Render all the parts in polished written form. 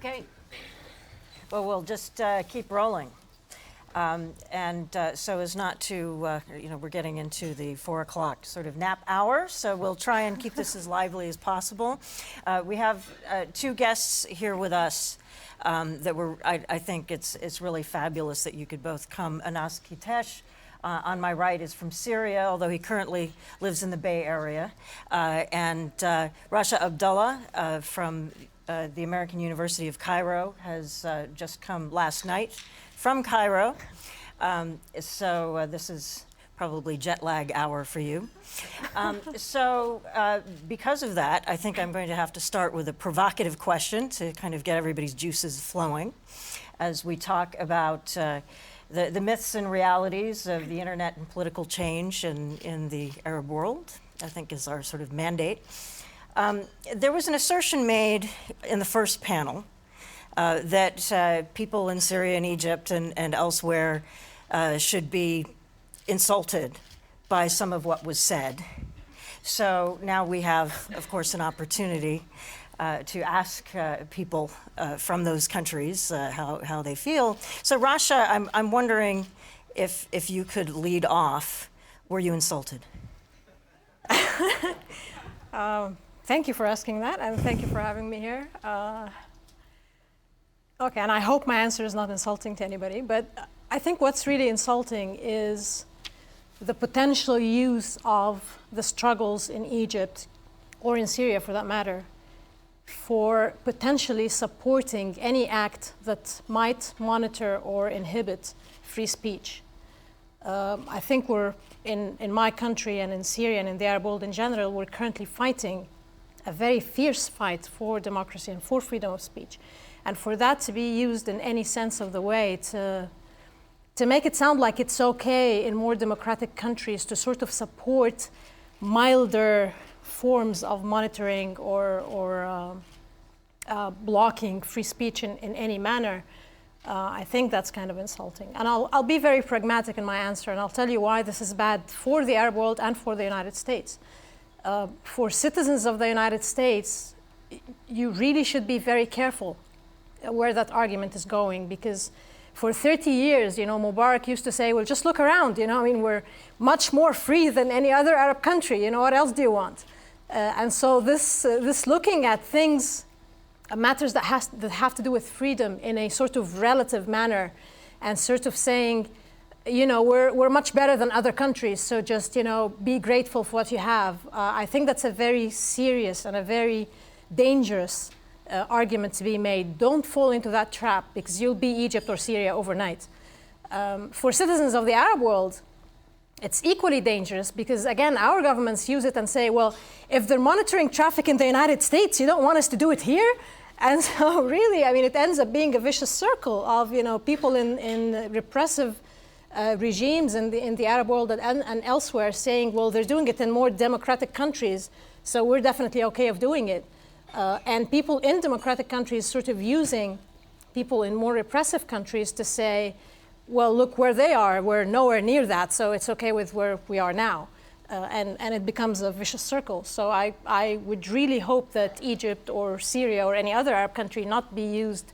Okay. Well, we'll just keep rolling. So as not to, we're getting into the 4 o'clock sort of nap hour, so we'll try and keep this as lively as possible. We have 2 guests here with us that I think it's really fabulous that you could both come. Qtiesh, on my right, is from Syria, although he currently lives in the Bay Area, and Rasha Abdullah from the American University of Cairo has just come last night from Cairo. So this is probably jet lag hour for you. Because of that, I think I'm going to have to start with a provocative question to kind of get everybody's juices flowing as we talk about the myths and realities of the internet and political change in the Arab world, I think is our sort of mandate. There was an assertion made in the first panel that people in Syria and Egypt and elsewhere should be insulted by some of what was said. So now we have, of course, an opportunity to ask people from those countries how they feel. So Rasha, I'm wondering if you could lead off. Were you insulted? Thank you for asking that, and thank you for having me here. Okay, and I hope my answer is not insulting to anybody, but I think what's really insulting is the potential use of the struggles in Egypt, or in Syria for that matter, for potentially supporting any act that might monitor or inhibit free speech. I think we're, in my country and in Syria and in the Arab world in general, we're currently fighting a very fierce fight for democracy and for freedom of speech. And for that to be used in any sense of the way to make it sound like it's okay in more democratic countries to sort of support milder forms of monitoring or blocking free speech in any manner, I think that's kind of insulting. And I'll be very pragmatic in my answer, and I'll tell you why this is bad for the Arab world and for the United States. For citizens of the United States, you really should be very careful where that argument is going, because for 30 years, Mubarak used to say, well, just look around, we're much more free than any other Arab country, what else do you want? And so this looking at things, matters that have to do with freedom in a sort of relative manner, and sort of saying, we're much better than other countries, so just, be grateful for what you have. I think that's a very serious and a very dangerous argument to be made. Don't fall into that trap, because you'll be Egypt or Syria overnight. For citizens of the Arab world, it's equally dangerous, because again, our governments use it and say, well, if they're monitoring traffic in the United States, you don't want us to do it here? And so really, it ends up being a vicious circle of, people in repressive regimes in the Arab world and elsewhere saying, well, they're doing it in more democratic countries, so we're definitely okay of doing it. And people in democratic countries sort of using people in more repressive countries to say, well, look where they are, we're nowhere near that, so it's okay with where we are now. And it becomes a vicious circle. So I would really hope that Egypt or Syria or any other Arab country not be used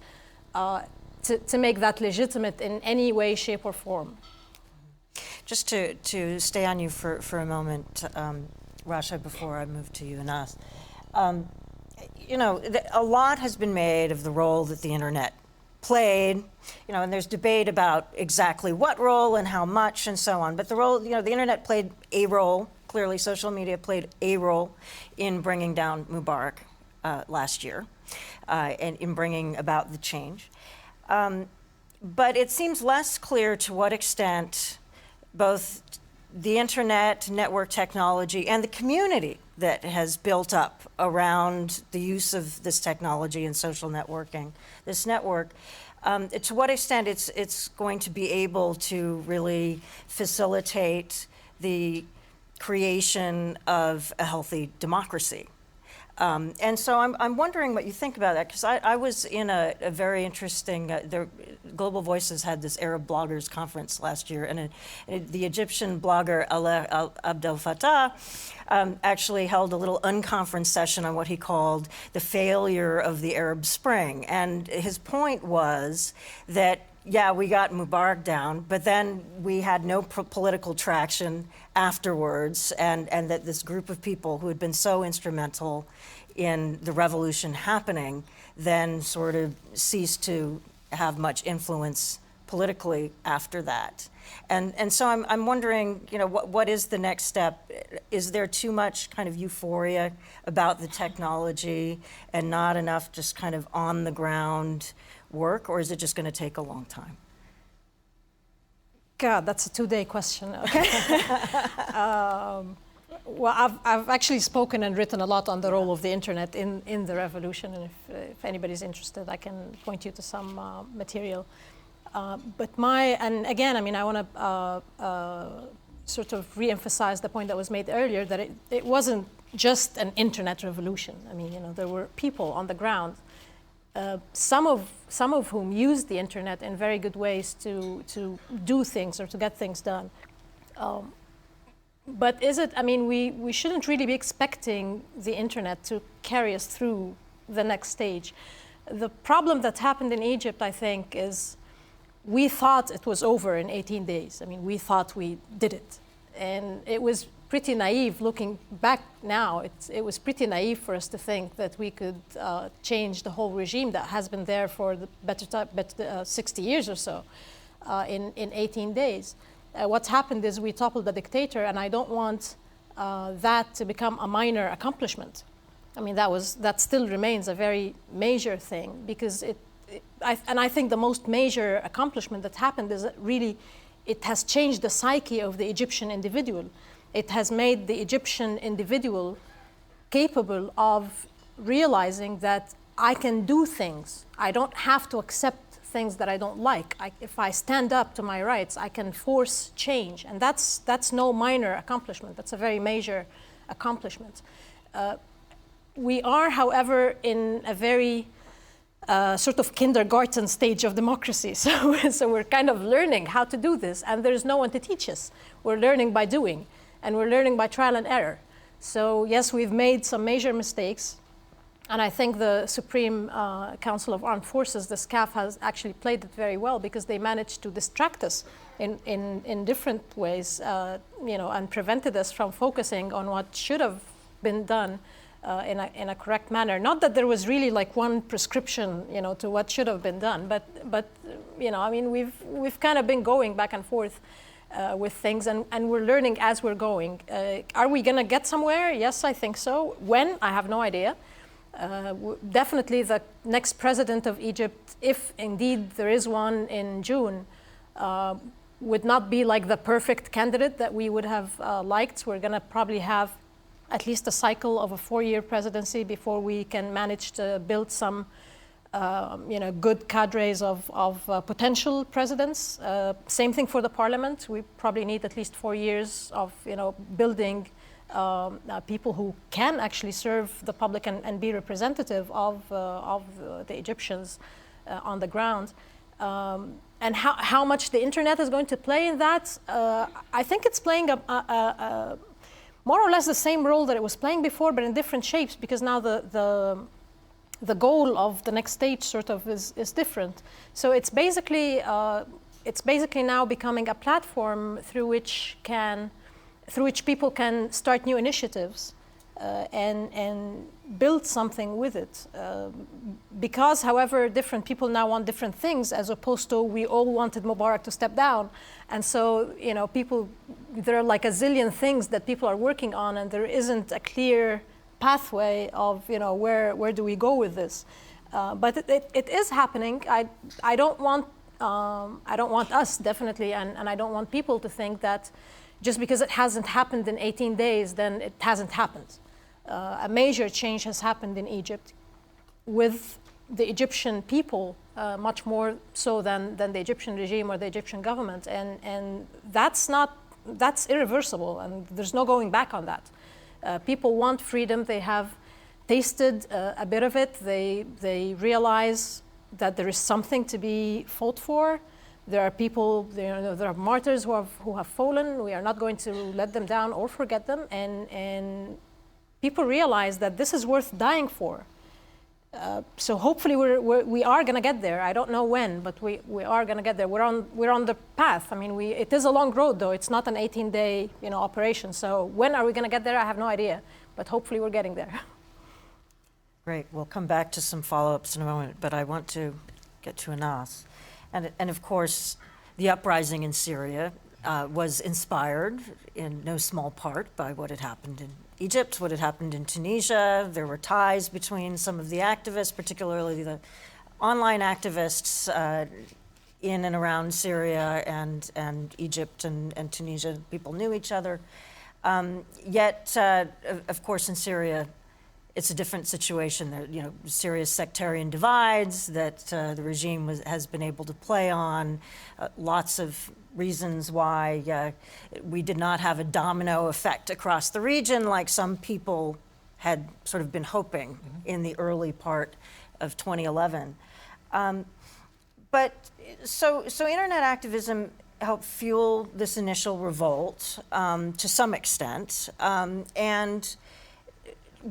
to make that legitimate in any way, shape, or form. Just to stay on you for a moment, Rasha, before I move to you and us. A lot has been made of the role that the internet played, and there's debate about exactly what role and how much and so on. But the role, the internet played a role. Clearly, social media played a role in bringing down Mubarak last year and in bringing about the change. But it seems less clear to what extent both the internet, network technology, and the community that has built up around the use of this technology and social networking, this network, to what extent it's going to be able to really facilitate the creation of a healthy democracy. And so I'm wondering what you think about that, because I was in a very interesting, Global Voices had this Arab bloggers conference last year, and the Egyptian blogger Alaa Abdel Fattah actually held a little unconference session on what he called the failure of the Arab Spring. And his point was that, yeah, we got Mubarak down, but then we had no political traction afterwards, and that this group of people who had been so instrumental in the revolution happening then sort of ceased to have much influence politically after that. And so I'm wondering, you know, what is the next step? Is there too much kind of euphoria about the technology and not enough just kind of on the ground work, or is it just going to take a long time? God, that's a two-day question, okay? Well, I've actually spoken and written a lot on the role of the internet in the revolution, and if anybody's interested, I can point you to some material. And again, I mean, I want to sort of re-emphasize the point that was made earlier, that it wasn't just an internet revolution. I mean, you know, there were people on the ground, some of whom used the internet in very good ways to do things or to get things done. But is it, I mean, we shouldn't really be expecting the internet to carry us through the next stage. The problem that happened in Egypt, I think, is we thought it was over in 18 days. I mean, we thought we did it. And it was pretty naive looking back now. It was pretty naive for us to think that we could change the whole regime that has been there for the better 60 years or so in 18 days. What's happened is we toppled the dictator, and I don't want that to become a minor accomplishment. I mean, that still remains a very major thing, because I think the most major accomplishment that happened is that really it has changed the psyche of the Egyptian individual. It has made the Egyptian individual capable of realizing that I can do things. I don't have to accept things that I don't like. If I stand up to my rights, I can force change. And that's no minor accomplishment. That's a very major accomplishment. We are, however, in a very sort of kindergarten stage of democracy. So we're kind of learning how to do this, and there's no one to teach us. We're learning by doing, and we're learning by trial and error. So yes, we've made some major mistakes, and I think the Supreme Council of Armed Forces, the SCAF, has actually played it very well, because they managed to distract us in different ways, you know, and prevented us from focusing on what should have been done in a correct manner. Not that there was really like one prescription, you know, to what should have been done, but you know, I mean, we've kind of been going back and forth with things, and we're learning as we're going. Are we going to get somewhere? Yes, I think so. When? I have no idea. Definitely the next president of Egypt, if indeed there is one in June, would not be like the perfect candidate that we would have liked. We're going to probably have at least a cycle of a 4-year presidency before we can manage to build some you know, good cadres of potential presidents. Same thing for the parliament. We probably need at least 4 years of, you know, building people who can actually serve the public and be representative of the Egyptians on the ground. And how much the internet is going to play in that, I think it's playing a more or less the same role that it was playing before, but in different shapes, because now the goal of the next stage sort of is different. So it's basically now becoming a platform through which people can start new initiatives and build something with it. Because, however, different people now want different things, as opposed to we all wanted Mubarak to step down. And so, you know, there are like a zillion things that people are working on, and there isn't a clear pathway of, you know, where do we go with this. But it is happening. I don't want us, definitely, and I don't want people to think that just because it hasn't happened in 18 days, then it hasn't happened. A major change has happened in Egypt with the Egyptian people, much more so than the Egyptian regime or the Egyptian government, and that's irreversible, and there's no going back on that. People want freedom. They have tasted a bit of it. They realize that there is something to be fought for. There are people, there are martyrs who have fallen. We are not going to let them down or forget them. And people realize that this is worth dying for. So hopefully we are going to get there. I don't know when, but we are going to get there. We're on the path. I mean, it is a long road, though. It's not an 18-day operation. So when are we going to get there? I have no idea. But hopefully we're getting there. Great. We'll come back to some follow-ups in a moment, but I want to get to Anas. And of course, the uprising in Syria was inspired in no small part by what had happened in Egypt, what had happened in Tunisia. There were ties between some of the activists, particularly the online activists in and around Syria and Egypt and Tunisia. People knew each other. Yet, of course, in Syria, it's a different situation. There, serious sectarian divides that the regime has been able to play on. Lots of reasons why we did not have a domino effect across the region like some people had sort of been hoping in the early part of 2011. But so internet activism helped fuel this initial revolt to some extent, and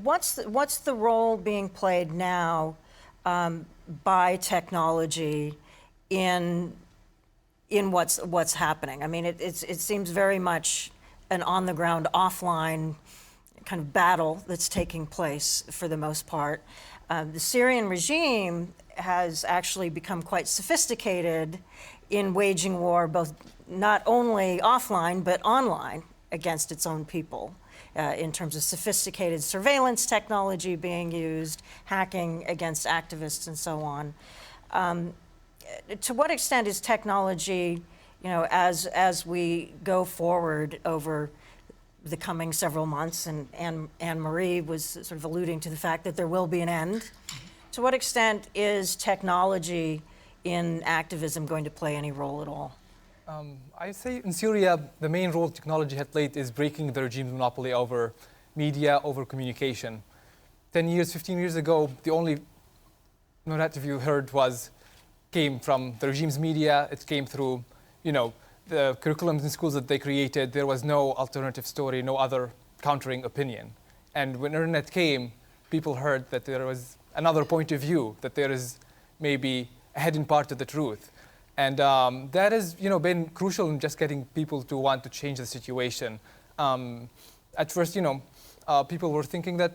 what's the role being played now by technology in what's happening? I mean, it seems very much an on-the-ground, offline kind of battle that's taking place for the most part. The Syrian regime has actually become quite sophisticated in waging war, both not only offline but online against its own people. In terms of sophisticated surveillance technology being used, hacking against activists and so on. To what extent is technology, as we go forward over the coming several months, and Anne-Marie was sort of alluding to the fact that there will be an end, to what extent is technology in activism going to play any role at all? I'd say in Syria, the main role technology had played is breaking the regime's monopoly over media, over communication. 10 years, 15 years ago, the only narrative you heard came from the regime's media. It came through, the curriculums in schools that they created. There was no alternative story, no other countering opinion. And when internet came, people heard that there was another point of view, that there is maybe a hidden part of the truth. And that has, been crucial in just getting people to want to change the situation. At first, people were thinking that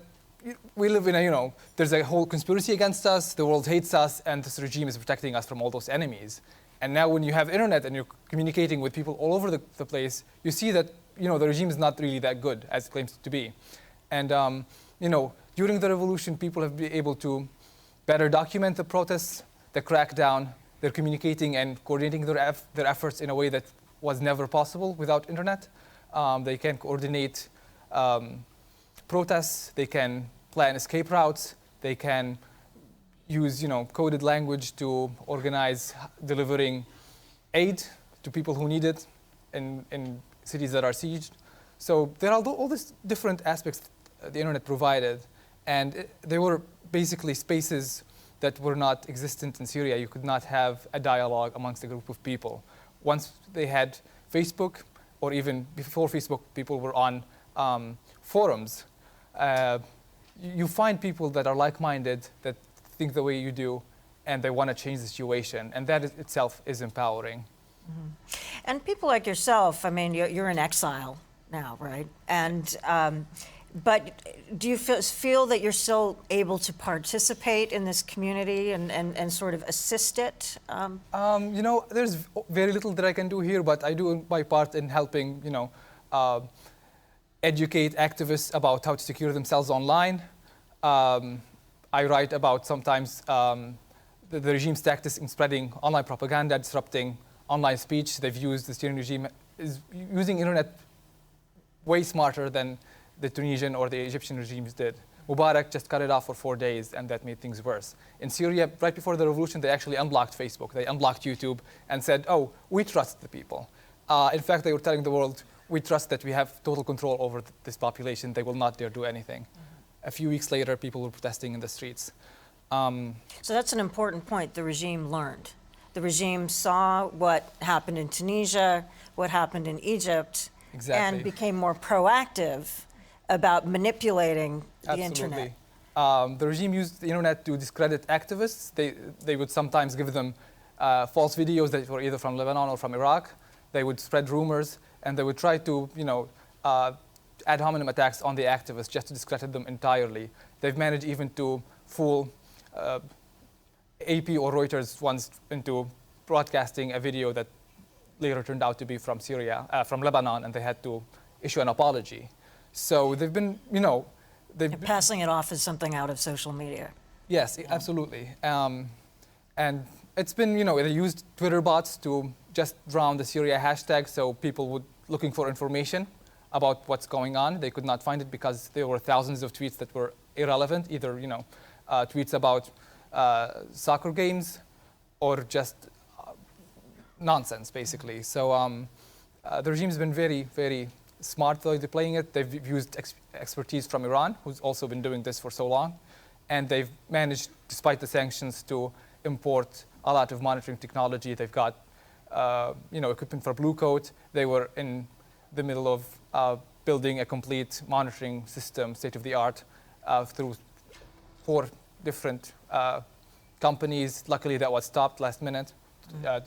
we live in there's a whole conspiracy against us, the world hates us, and this regime is protecting us from all those enemies. And now when you have internet and you're communicating with people all over the place, you see that, the regime is not really that good as it claims to be. And, during the revolution, people have been able to better document the protests, the crackdown. They're communicating and coordinating their efforts in a way that was never possible without internet. They can coordinate protests. They can plan escape routes. They can use, coded language to organize delivering aid to people who need it in cities that are sieged. So there are all these different aspects the internet provided, and they were basically spaces that were not existent in Syria. You could not have a dialogue amongst a group of people. Once they had Facebook, or even before Facebook, people were on forums. You find people that are like-minded, that think the way you do, and they want to change the situation. And that itself is empowering. Mm-hmm. And people like yourself, I mean, you're in exile now, right? And but do you feel that you're still able to participate in this community and sort of assist it? There's very little that I can do here, but I do my part in helping, educate activists about how to secure themselves online. I write about sometimes the regime's tactics in spreading online propaganda, disrupting online speech. The Syrian regime is using internet way smarter than the Tunisian or the Egyptian regimes did. Mubarak just cut it off for 4 days, and that made things worse. In Syria, right before the revolution, they actually unblocked Facebook. They unblocked YouTube and said, oh, we trust the people. In fact, they were telling the world, we trust that we have total control over this population. They will not dare do anything. a few weeks later, people were protesting in the streets. So that's an important point. The regime learned. The regime saw what happened in Tunisia, what happened in Egypt, and became more proactive about manipulating the internet. The regime used the internet to discredit activists. They would sometimes give them false videos that were either from Lebanon or from Iraq. They would spread rumors, and they would try to, ad hominem attacks on the activists just to discredit them entirely. They've managed even to fool AP or Reuters once into broadcasting a video that later turned out to be from Syria, from Lebanon, and they had to issue an apology. So they've been, They're passing it off as something out of social media. Yes, absolutely. And it's been, they used Twitter bots to just drown the Syria hashtag, so people would looking for information about what's going on. They could not find it because there were thousands of tweets that were irrelevant, either, tweets about soccer games or just nonsense, basically. So the regime's been very, very smart though deploying it. They've used expertise from Iran, who's also been doing this for so long. And they've managed, despite the sanctions, to import a lot of monitoring technology. They've got equipment for Blue Coat. They were in the middle of building a complete monitoring system, state-of-the-art, through 4 different companies. Luckily, that was stopped last minute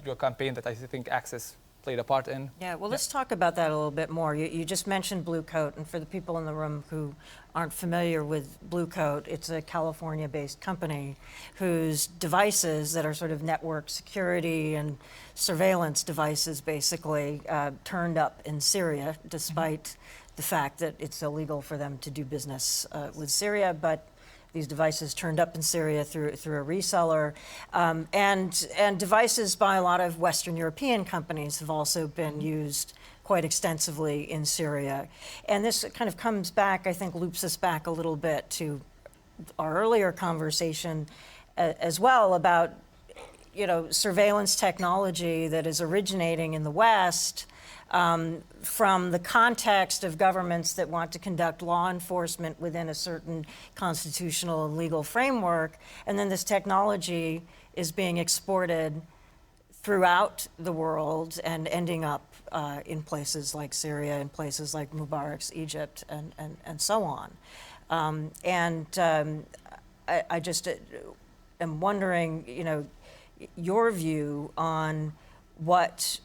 through a campaign that I think Access played a part in. Yeah, well, let's talk about that a little bit more. You just mentioned Blue Coat, and for the people in the room who aren't familiar with Blue Coat, it's a California-based company whose devices that are sort of network security and surveillance devices basically turned up in Syria, despite the fact that it's illegal for them to do business with Syria, but these devices turned up in Syria through a reseller. And devices by a lot of Western European companies have also been used quite extensively in Syria. And this kind of comes back, I think, loops us back a little bit to our earlier conversation as well about, surveillance technology that is originating in the West from the context of governments that want to conduct law enforcement within a certain constitutional and legal framework, and then this technology is being exported throughout the world and ending up in places like Syria, in places like Mubarak's Egypt, and so on. I just am wondering, your view on what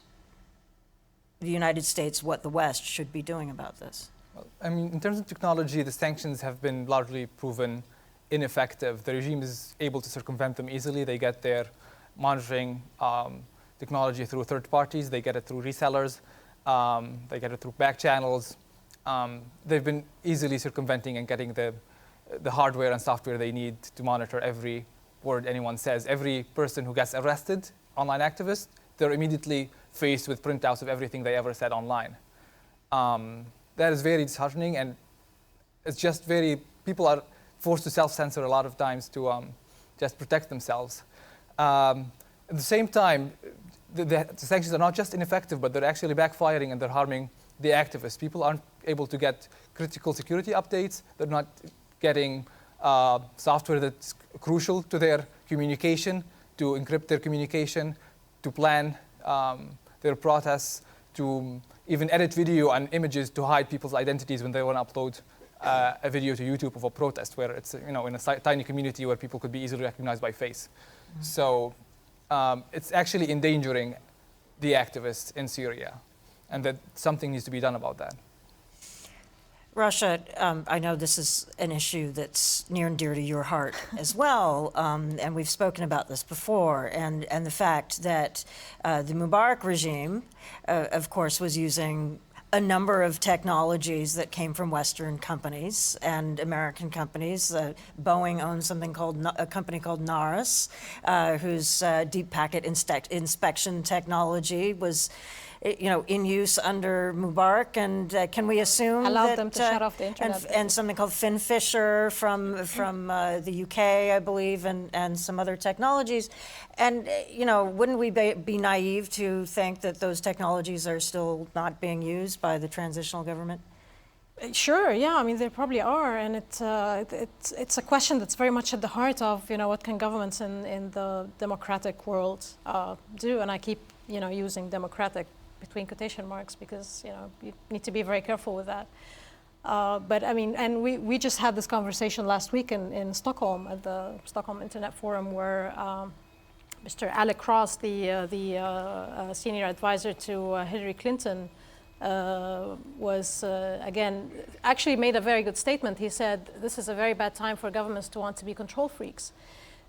the United States, what the West should be doing about this. Well, in terms of technology, the sanctions have been largely proven ineffective. The regime is able to circumvent them easily. They get their monitoring technology through third parties. They get it through resellers. They get it through back channels. They've been easily circumventing and getting the hardware and software they need to monitor every word anyone says. Every person who gets arrested, online activist, they're immediately faced with printouts of everything they ever said online. That is very disheartening, and it's just people are forced to self-censor a lot of times to just protect themselves. At the same time, the sanctions are not just ineffective, but they're actually backfiring and they're harming the activists. People aren't able to get critical security updates. They're not getting software that's crucial to their communication, to encrypt their communication, to plan their protests, to even edit video and images to hide people's identities when they want to upload a video to YouTube of a protest, where it's in a tiny community where people could be easily recognized by face. Mm-hmm. So it's actually endangering the activists in Syria, and that something needs to be done about that. Rasha, I know this is an issue that's near and dear to your heart as well, and we've spoken about this before, and the fact that the Mubarak regime, of course, was using a number of technologies that came from Western companies and American companies. Boeing owns a company called Naris, whose deep packet inspection technology was in use under Mubarak, and can we assume allowed that, them to shut off the internet? And something called FinFisher from the UK, I believe, and some other technologies. And wouldn't we be naive to think that those technologies are still not being used by the transitional government? Sure, yeah, I mean, there probably are, and it's a question that's very much at the heart of, what can governments in the democratic world do, and I keep, using democratic between quotation marks because, you need to be very careful with that. But I mean, and we just had this conversation last week in Stockholm at the Stockholm Internet Forum where Mr. Alec Cross, the senior advisor to Hillary Clinton, was again actually made a very good statement. He said this is a very bad time for governments to want to be control freaks,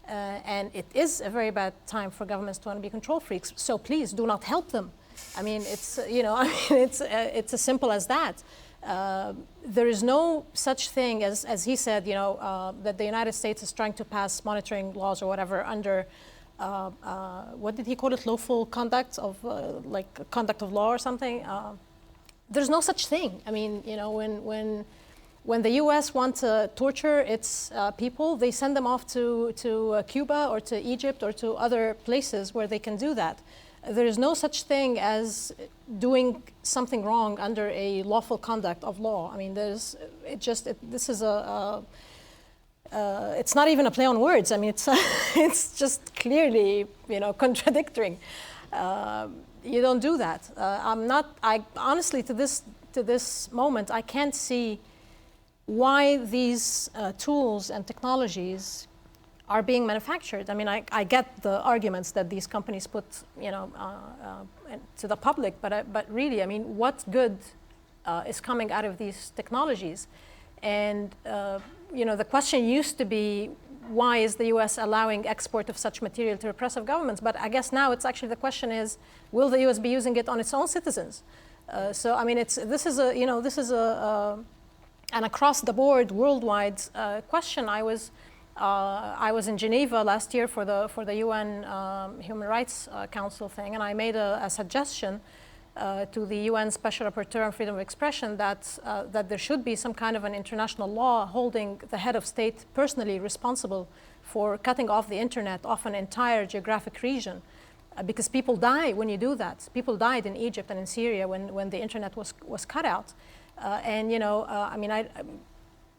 and it is a very bad time for governments to want to be control freaks. So please do not help them. I mean, it's it's as simple as that. There is no such thing as he said, that the United States is trying to pass monitoring laws or whatever under. What did he call it? Lawful conduct of like conduct of law or something. There's no such thing. I mean, when the U.S. want to torture its people, they send them off to Cuba or to Egypt or to other places where they can do that. There is no such thing as doing something wrong under a lawful conduct of law. I mean, this is it's not even a play on words. I mean, it's just clearly, contradicting. You don't do that. I honestly, to this moment, I can't see why these tools and technologies are being manufactured. I mean, I get the arguments that these companies put, to the public, but really, I mean, what good is coming out of these technologies? And the question used to be, why is the U.S. allowing export of such material to repressive governments? But I guess now it's actually the question is, will the U.S. be using it on its own citizens? So I mean, this is an across the board, worldwide question. I was in Geneva last year for the UN Human Rights Council thing, and I made a suggestion to the UN Special Rapporteur on Freedom of Expression that there should be some kind of an international law holding the head of state personally responsible for cutting off the internet off an entire geographic region, because people die when you do that. People died in Egypt and in Syria when the internet was cut out, and I mean,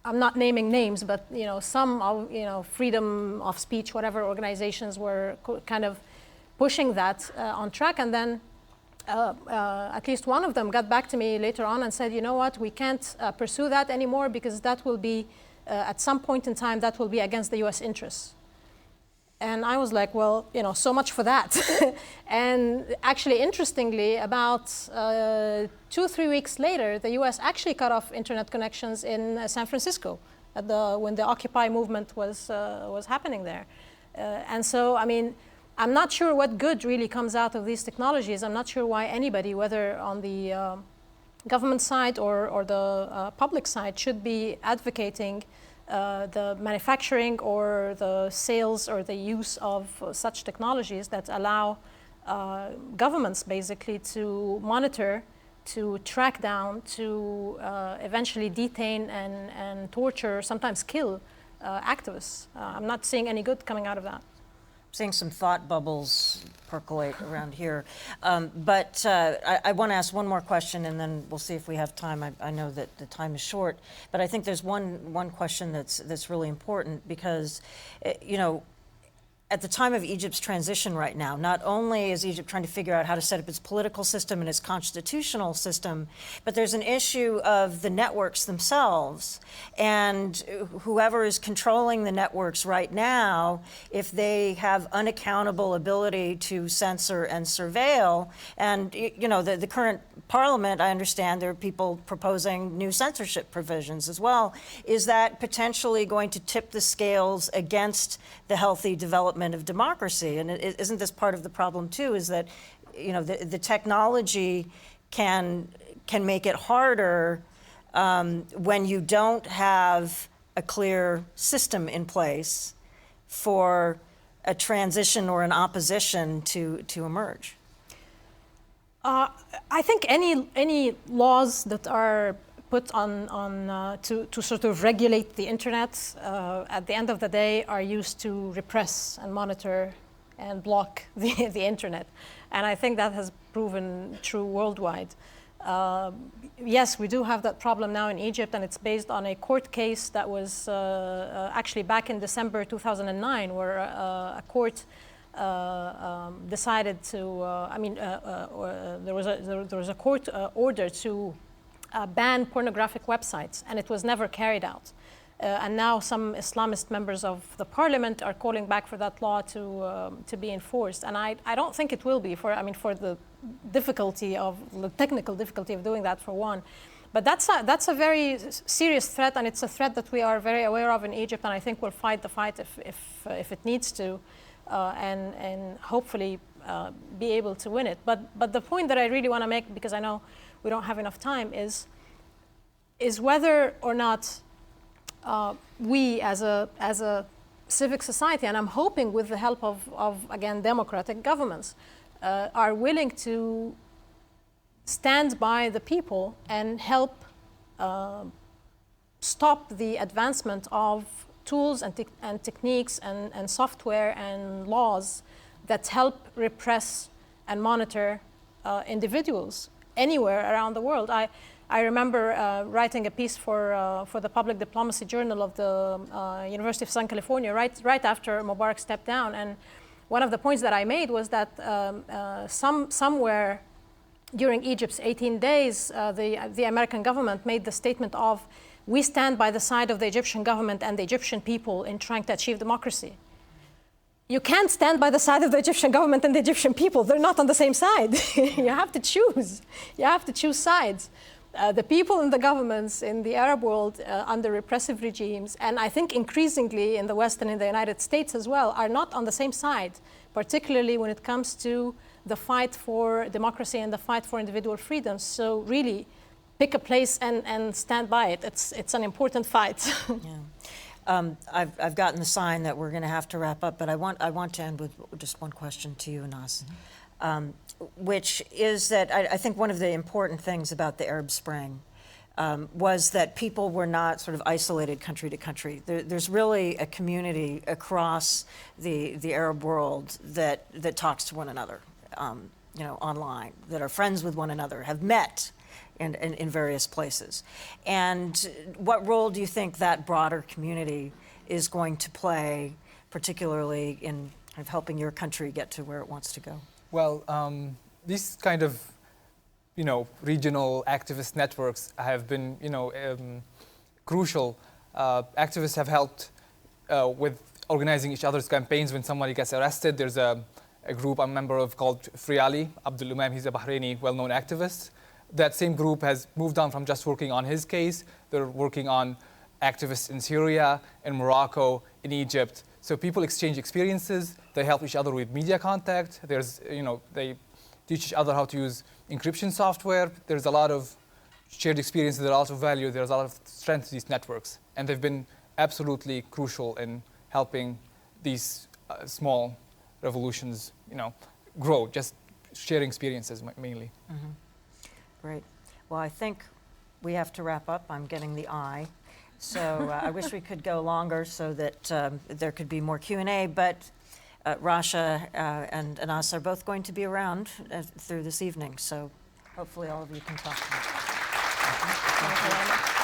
I'm not naming names, but some of freedom of speech, whatever organizations were kind of pushing that on track, and then. At least one of them got back to me later on and said, you know what, we can't pursue that anymore because that will be, at some point in time, that will be against the US interests. And I was like, well, so much for that. And actually, interestingly, about 2-3 weeks later, the US actually cut off internet connections in San Francisco when the Occupy movement was happening there. And so, I mean, I'm not sure what good really comes out of these technologies. I'm not sure why anybody, whether on the government side or the public side, should be advocating the manufacturing or the sales or the use of such technologies that allow governments basically to monitor, to track down, to eventually detain and torture, sometimes kill activists. I'm not seeing any good coming out of that. Seeing some thought bubbles percolate around here. But I want to ask one more question, and then we'll see if we have time. I know that the time is short, but I think there's one question that's really important because, at the time of Egypt's transition right now, not only is Egypt trying to figure out how to set up its political system and its constitutional system, but there's an issue of the networks themselves. And whoever is controlling the networks right now, if they have unaccountable ability to censor and surveil, and the current parliament, I understand there are people proposing new censorship provisions as well. Is that potentially going to tip the scales against the healthy development of democracy? And isn't this part of the problem too, is that the technology can make it harder when you don't have a clear system in place for a transition or an opposition to emerge? I think any laws that are put on to sort of regulate the internet, at the end of the day, are used to repress and monitor and block the internet. And I think that has proven true worldwide. Yes, we do have that problem now in Egypt, and it's based on a court case that was actually back in December 2009, where a court decided to, there was a court order to ban pornographic websites, and it was never carried out. And now some Islamist members of the parliament are calling back for that law to be enforced. And I don't think it will be for the technical difficulty of doing that, for one. But that's a very serious threat, and it's a threat that we are very aware of in Egypt, and I think we'll fight the fight if it needs to, and hopefully be able to win it. But the point that I really want to make, because I know we don't have enough time, is whether or not we as a civic society, and I'm hoping with the help of again, democratic governments, are willing to stand by the people and help stop the advancement of tools and techniques and software and laws that help repress and monitor individuals anywhere around the world. I remember writing a piece for the Public Diplomacy Journal of the University of Southern California right after Mubarak stepped down, and one of the points that I made was that somewhere during Egypt's 18 days, the American government made the statement of, "We stand by the side of the Egyptian government and the Egyptian people in trying to achieve democracy." You can't stand by the side of the Egyptian government and the Egyptian people. They're not on the same side. You have to choose. You have to choose sides. The people and the governments in the Arab world under repressive regimes, and I think increasingly in the West and in the United States as well, are not on the same side, particularly when it comes to the fight for democracy and the fight for individual freedoms. So really, pick a place and stand by it. It's an important fight. Yeah. I've gotten the sign that we're going to have to wrap up, but I want to end with just one question to you, Anas. Which is that I think one of the important things about the Arab Spring was that people were not sort of isolated country to country. There's really a community across the Arab world that talks to one another, online, that are friends with one another, have met in various places. And what role do you think that broader community is going to play, particularly in kind of helping your country get to where it wants to go? Well, these kind of, regional activist networks have been, crucial. Activists have helped with organizing each other's campaigns when somebody gets arrested. There's a group I'm a member of called Free Ali Abdullah. He's a Bahraini well-known activist. That same group has moved on from just working on his case. They're working on activists in Syria, in Morocco, in Egypt. So people exchange experiences. They help each other with media contact. They teach each other how to use encryption software. There's a lot of shared experiences, there's a lot of value, there's a lot of strength to these networks. And they've been absolutely crucial in helping these small revolutions, grow, just sharing experiences mainly. Mm-hmm. Great. Well, I think we have to wrap up. I'm getting the eye. So I wish we could go longer so that there could be more Q&A, but Rasha and Anas are both going to be around through this evening, so hopefully all of you can talk to them. Thank you.